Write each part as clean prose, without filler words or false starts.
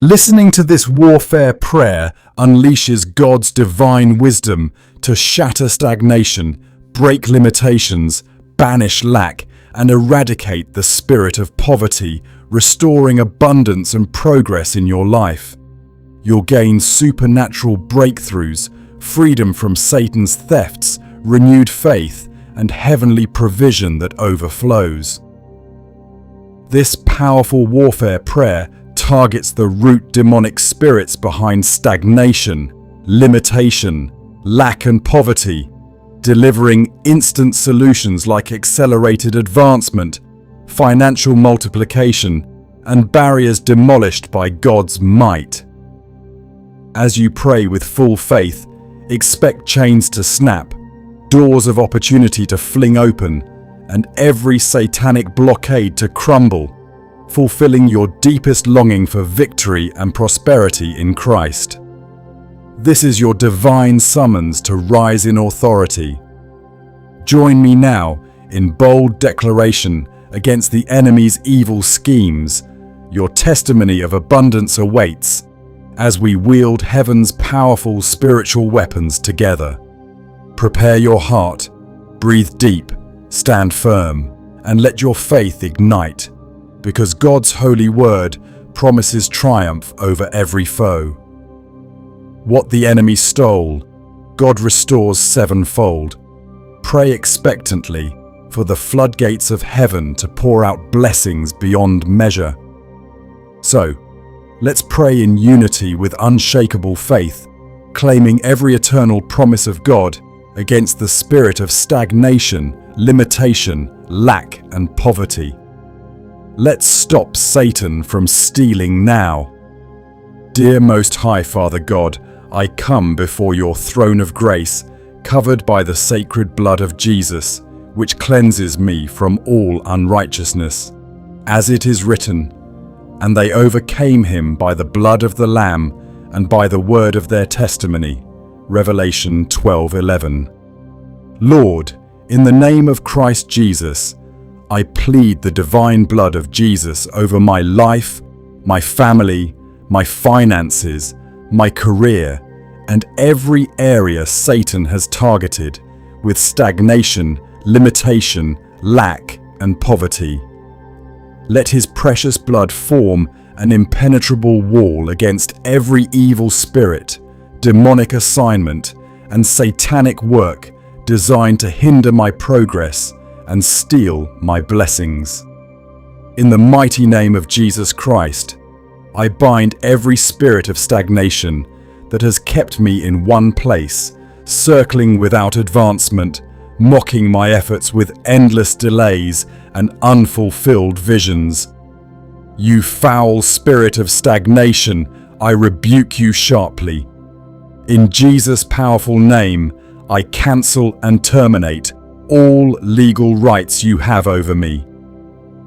Listening to this warfare prayer unleashes God's divine wisdom to shatter stagnation, break limitations, banish lack, and eradicate the spirit of poverty, restoring abundance and progress in your life. You'll gain supernatural breakthroughs, freedom from Satan's thefts, renewed faith, and heavenly provision that overflows. This powerful warfare prayer targets the root demonic spirits behind stagnation, limitation, lack and poverty, delivering instant solutions like accelerated advancement, financial multiplication, and barriers demolished by God's might. As you pray with full faith, expect chains to snap, doors of opportunity to fling open, and every satanic blockade to crumble, fulfilling your deepest longing for victory and prosperity in Christ. This is your divine summons to rise in authority. Join me now in bold declaration against the enemy's evil schemes. Your testimony of abundance awaits as we wield heaven's powerful spiritual weapons together. Prepare your heart, breathe deep, stand firm, and let your faith ignite, because God's holy word promises triumph over every foe. What the enemy stole, God restores sevenfold. Pray expectantly for the floodgates of heaven to pour out blessings beyond measure. So, let's pray in unity with unshakable faith, claiming every eternal promise of God against the spirit of stagnation, limitation, lack, and poverty. Let's stop Satan from stealing now. Dear Most High Father God, I come before your throne of grace, covered by the sacred blood of Jesus, which cleanses me from all unrighteousness. As it is written, "And they overcame him by the blood of the Lamb and by the word of their testimony." Revelation 12:11. Lord, in the name of Christ Jesus, I plead the divine blood of Jesus over my life, my family, my finances, my career, and every area Satan has targeted with stagnation, limitation, lack, and poverty. Let his precious blood form an impenetrable wall against every evil spirit, demonic assignment, and satanic work designed to hinder my progress and steal my blessings. In the mighty name of Jesus Christ, I bind every spirit of stagnation that has kept me in one place, circling without advancement, mocking my efforts with endless delays and unfulfilled visions. You foul spirit of stagnation, I rebuke you sharply. In Jesus' powerful name, I cancel and terminate all legal rights you have over me.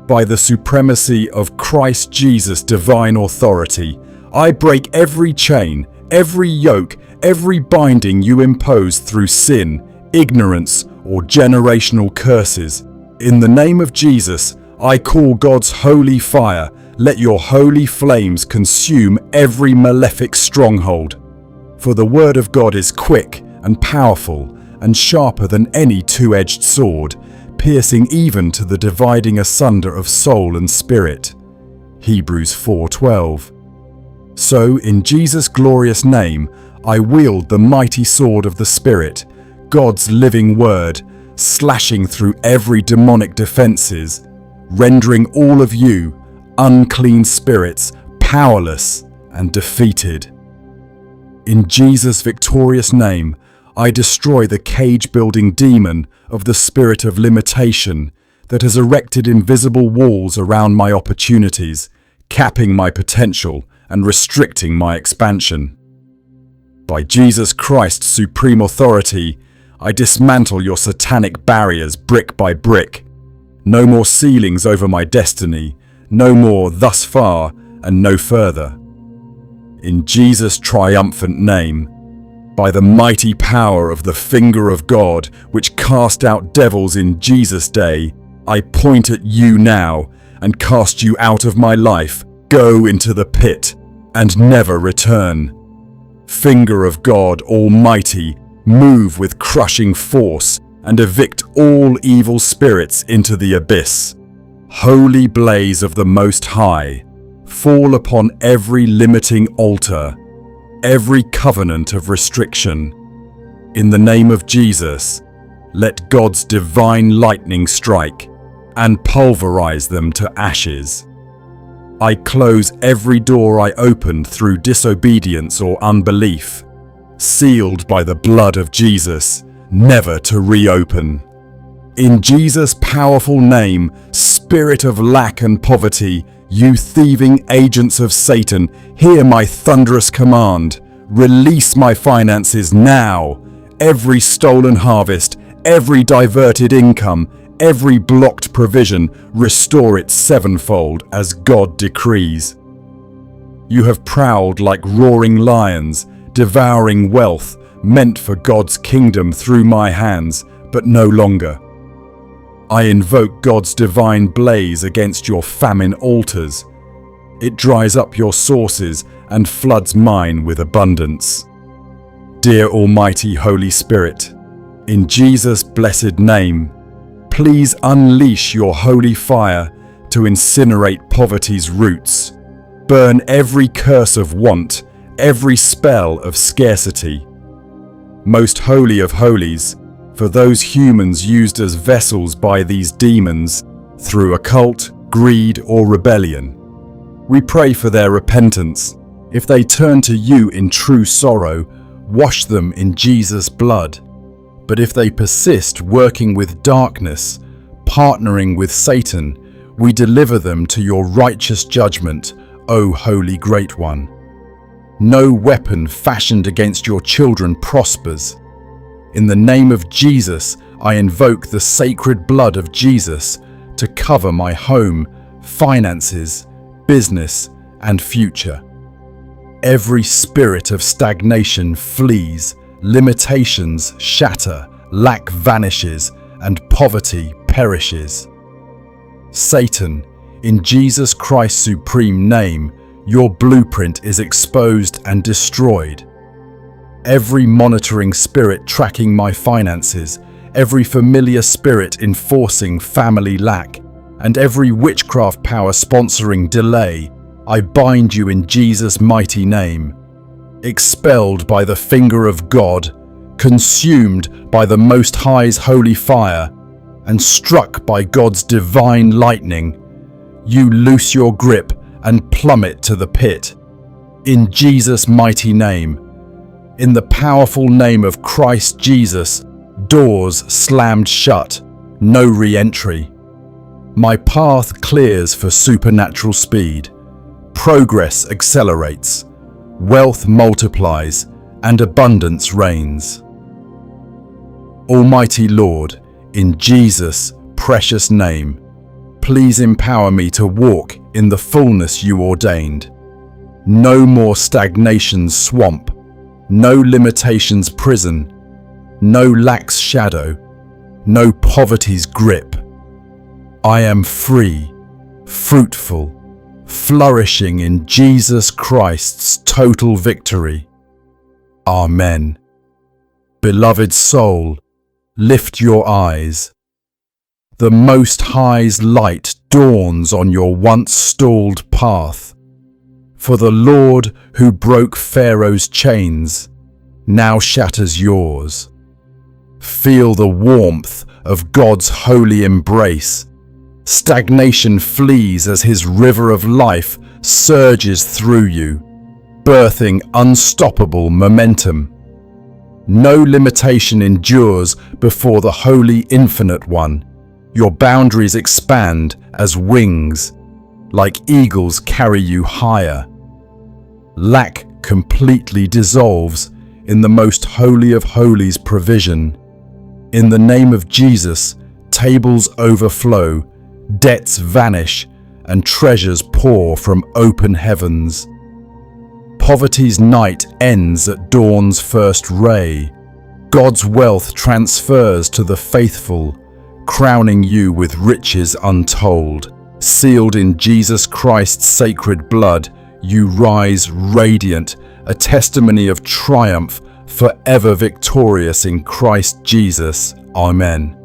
By the supremacy of Christ Jesus' divine authority, I break every chain, every yoke, every binding you impose through sin, ignorance, or generational curses. In the name of Jesus, I call God's holy fire. Let your holy flames consume every malefic stronghold. For the word of God is quick and powerful and sharper than any two-edged sword, piercing even to the dividing asunder of soul and spirit. Hebrews 4:12. So, in Jesus' glorious name, I wield the mighty sword of the Spirit, God's living word, slashing through every demonic defenses, rendering all of you, unclean spirits, powerless and defeated. In Jesus' victorious name, I destroy the cage-building demon of the spirit of limitation that has erected invisible walls around my opportunities, capping my potential and restricting my expansion. By Jesus Christ's supreme authority, I dismantle your satanic barriers brick by brick. No more ceilings over my destiny, no more thus far and no further. In Jesus' triumphant name, by the mighty power of the finger of God, which cast out devils in Jesus' day, I point at you now and cast you out of my life. Go into the pit. and never return. Finger of God Almighty, move with crushing force and evict all evil spirits into the abyss. Holy blaze of the Most High, fall upon every limiting altar, every covenant of restriction. In the name of Jesus, let God's divine lightning strike and pulverize them to ashes. I close every door I opened through disobedience or unbelief, sealed by the blood of Jesus, never to reopen. In Jesus' powerful name, spirit of lack and poverty, you thieving agents of Satan, hear my thunderous command. Release my finances now. Every stolen harvest, every diverted income, every blocked provision, restore it sevenfold as God decrees. You have prowled like roaring lions, devouring wealth meant for God's kingdom through my hands, but no longer. I invoke God's divine blaze against your famine altars. It dries up your sources and floods mine with abundance. Dear Almighty Holy Spirit, in Jesus' blessed name, please unleash your holy fire to incinerate poverty's roots. Burn every curse of want, every spell of scarcity. Most holy of holies, for those humans used as vessels by these demons through occult, greed, or rebellion, we pray for their repentance. If they turn to you in true sorrow, wash them in Jesus' blood. But if they persist working with darkness, partnering with Satan, we deliver them to your righteous judgment, O Holy Great One. No weapon fashioned against your children prospers. In the name of Jesus, I invoke the sacred blood of Jesus to cover my home, finances, business, and future. Every spirit of stagnation flees, limitations shatter, lack vanishes, and poverty perishes. Satan, in Jesus Christ's supreme name, your blueprint is exposed and destroyed. Every monitoring spirit tracking my finances, every familiar spirit enforcing family lack, and every witchcraft power sponsoring delay, I bind you in Jesus' mighty name. Expelled by the finger of God, consumed by the Most High's holy fire, and struck by God's divine lightning, you loose your grip and plummet to the pit. In Jesus' mighty name, in the powerful name of Christ Jesus, doors slammed shut, no re-entry. My path clears for supernatural speed. Progress accelerates, wealth multiplies, and abundance reigns. Almighty Lord, in Jesus' precious name, please empower me to walk in the fullness you ordained. No more stagnation's swamp, no limitations prison, no lack's shadow, no poverty's grip. I am free, fruitful, flourishing in Jesus Christ's total victory. Amen. Beloved soul, lift your eyes. The Most High's light dawns on your once stalled path. For the Lord who broke Pharaoh's chains now shatters yours. Feel the warmth of God's holy embrace. Stagnation flees as his river of life surges through you, birthing unstoppable momentum. No limitation endures before the Holy Infinite One. Your boundaries expand as wings, like eagles carry you higher. Lack completely dissolves in the most holy of holies provision. In the name of Jesus, tables overflow, debts vanish, and treasures pour from open heavens. Poverty's night ends at dawn's first ray. God's wealth transfers to the faithful, crowning you with riches untold. Sealed in Jesus Christ's sacred blood, you rise radiant, a testimony of triumph, forever victorious in Christ Jesus. Amen.